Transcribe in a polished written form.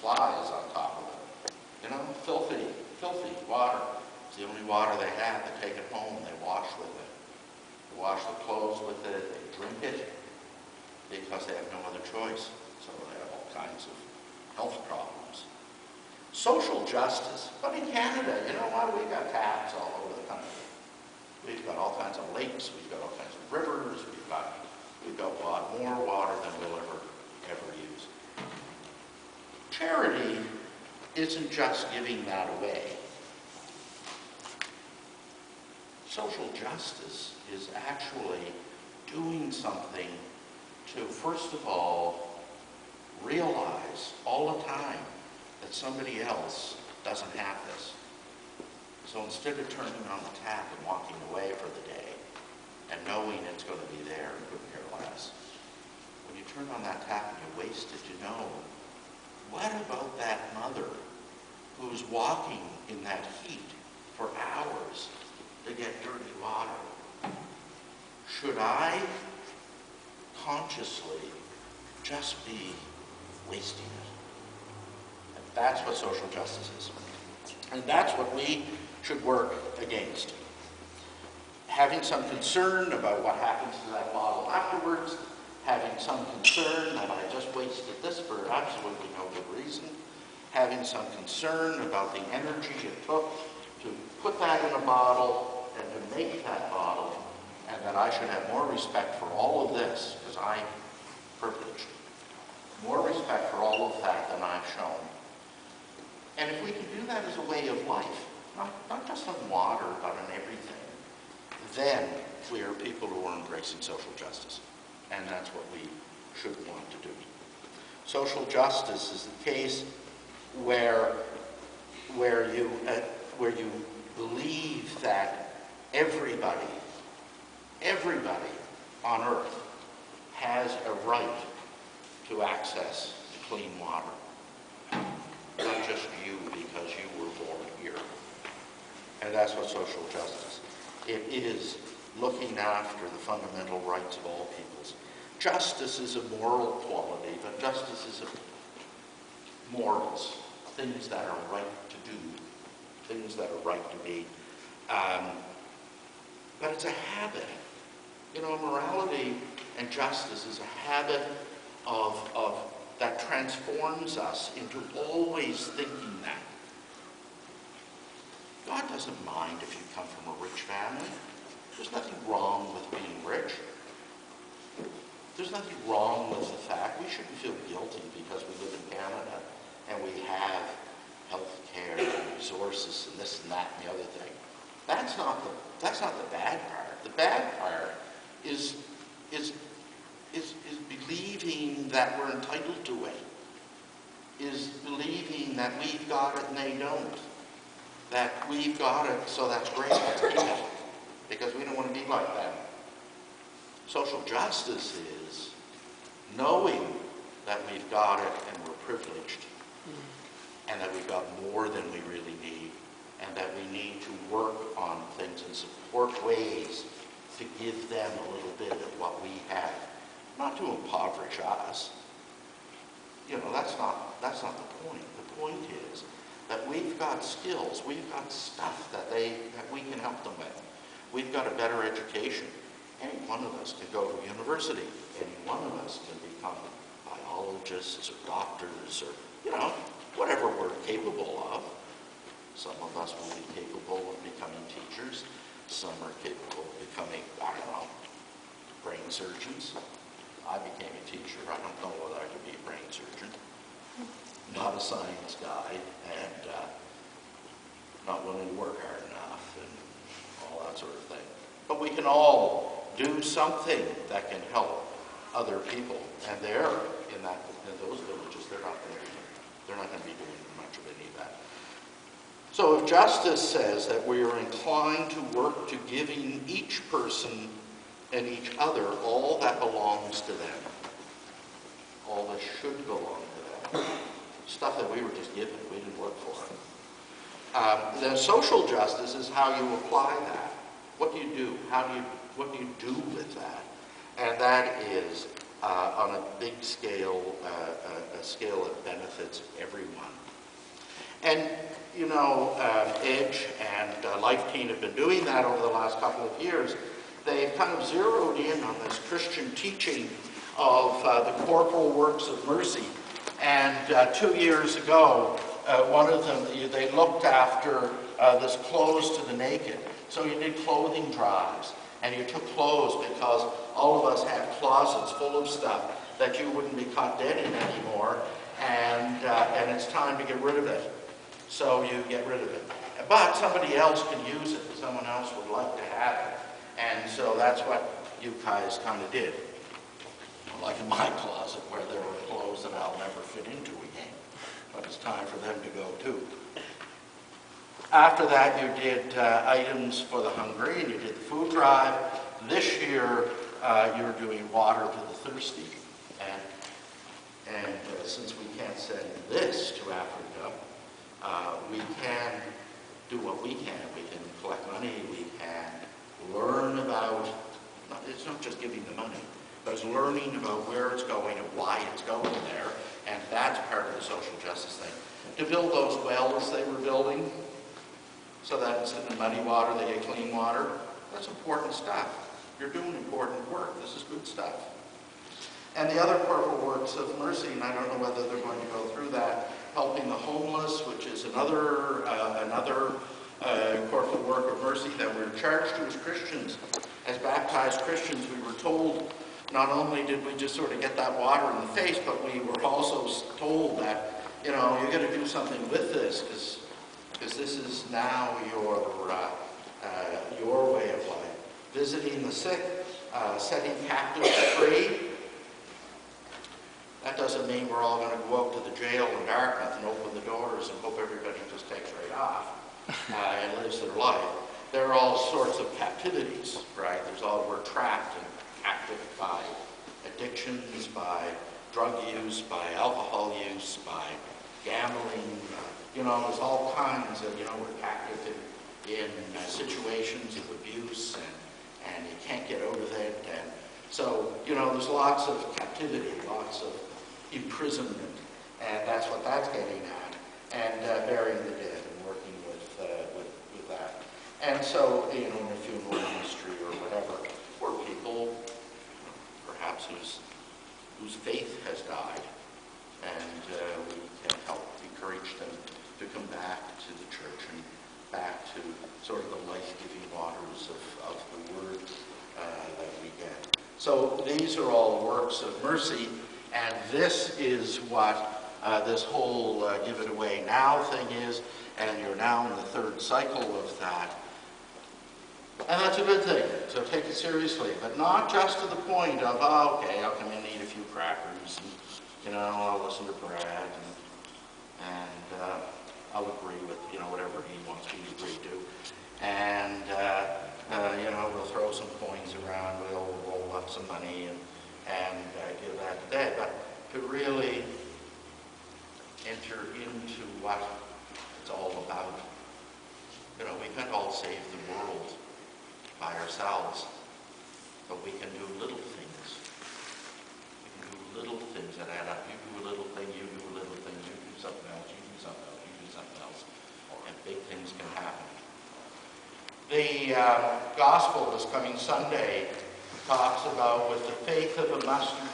flies on top of it. You know, filthy, filthy water. It's the only water they have. They take it home, they wash with it. They wash their clothes with it, they drink it, because they have no other choice. So they have all kinds of health problems. Social justice. But in Canada, you know what? We've got taps all over the country. We've got all kinds of lakes, we've got all kinds of rivers, we've got a lot more water than we'll ever use. Charity isn't just giving that away. Social justice is actually doing something to, first of all, realize all the time that somebody else doesn't have this. So instead of turning on the tap and walking away for the day and knowing it's going to be there and couldn't care less, when you turn on that tap and you waste it, you know, what about that mother who's walking in that heat for hours to get dirty water? Should I consciously just be wasting it? And that's what social justice is. And that's what we should work against. Having some concern about what happens to that bottle afterwards, having some concern that I just wasted this for absolutely no good reason, having some concern about the energy it took to put that in a bottle and to make that bottle, and that I should have more respect for all of this, because I'm privileged. More respect for all of that than I've shown. And if we can do that as a way of life, not just on water, but on everything, then we are people who are embracing social justice. And that's what we should want to do. Social justice is the case where you believe that everybody on earth has a right to access to clean water. Not just you because you were born here. And that's what social justice. It is looking after the fundamental rights of all peoples. Justice is a moral quality, but justice is a morals, things that are right to do, things that are right to be. But it's a habit. You know, morality and justice is a habit of that transforms us into always thinking that. God doesn't mind if you come from a rich family. There's nothing wrong with being rich. There's nothing wrong with the fact we shouldn't feel guilty because we live in Canada and we have health care and resources and this and that and the other thing. That's not the bad part. The bad part is believing that we're entitled to it, is believing that we've got it and they don't, that we've got it, so that's great, let's keep it, because we don't want to be like them. Social justice is knowing that we've got it and we're privileged, and that we've got more than we really need, and that we need to work on things and support ways to give them a little bit of what we have. Not to impoverish us. You know, that's not the point. The point is that we've got skills, we've got stuff that we can help them with. We've got a better education. Any one of us can go to university. Any one of us can become biologists or doctors or, you know, whatever we're capable of. Some of us will be capable of becoming teachers. Some are capable of becoming, I don't know, brain surgeons. I became a teacher. I don't know whether I could be a brain surgeon. Not a science guy, and not willing to work hard enough, and all that sort of thing. But we can all do something that can help other people, and they're in those villages. They're not there. They're not going to be doing much of any of that. So if justice says that we are inclined to work to giving each person and each other all that belongs to them, all that should belong to them, stuff that we were just given, we didn't work for. Then social justice is how you apply that. What do you do? What do you do with that? And that is on a big scale, a scale that benefits everyone. And, you know, Edge and Life Team have been doing that over the last couple of years. They've kind of zeroed in on this Christian teaching of the corporal works of mercy. And 2 years ago, one of them, they looked after this clothes to the naked. So you did clothing drives, and you took clothes because all of us had closets full of stuff that you wouldn't be caught dead in anymore, and it's time to get rid of it. So you get rid of it. But somebody else can use it. Someone else would like to have it. And so that's what you guys kind of did. Like in my closet, where there were clothes that I'll never fit into again. But it's time for them to go too. After that, you did items for the hungry, and you did the food drive. This year, you're doing water to the thirsty. And since we can't send this to Africa, we can do what we can. We can collect money. We can learn about, it's not just giving the money, but it's learning about where it's going and why it's going there. And that's part of the social justice thing. To build those wells they were building, so that instead of muddy water, they get clean water. That's important stuff. You're doing important work. This is good stuff. And the other corporal works of mercy, and I don't know whether they're going to go through that, helping the homeless, which is another corporal work of mercy that we're charged to as Christians. As baptized Christians, we were told, not only did we just sort of get that water in the face, but we were also told that, you know, you've got to do something with this, because this is now your way of life. Visiting the sick, setting captives free. That doesn't mean we're all going to go out to the jail in Dartmouth and open the doors and hope everybody just takes right off and lives their life. There are all sorts of captivities, right? We're trapped and captive by addictions, by drug use, by alcohol use, by gambling. You know, there's all kinds of, you know, we're captive in situations of abuse, and you can't get out of it. And so, you know, there's lots of captivity, lots of imprisonment, and that's what that's getting at. And burying the dead and working with that. And so, you know, in a funeral ministry or whatever, where people, perhaps whose faith has died, and we can help encourage them to come back to the church and back to sort of the life-giving waters of the Word that we get. So these are all works of mercy, and this is what this whole Give It Away Now thing is, and you're now in the third cycle of that. And that's a good thing, so take it seriously, but not just to the point of, oh, okay, I'll come in and eat a few crackers, and, you know, I'll listen to Brad, and I'll agree with, you know, whatever he wants me to agree to. And, you know, we'll throw some coins around, we'll roll up some money and give that to Dad. But to really enter into what it's all about. You know, we can't all save the world by ourselves, but we can do little things. We can do little things that add up. You do a little thing, you do a little thing, you do something else, you do something else, you do something else, and big things can happen. The gospel this coming Sunday talks about with the faith of a mustard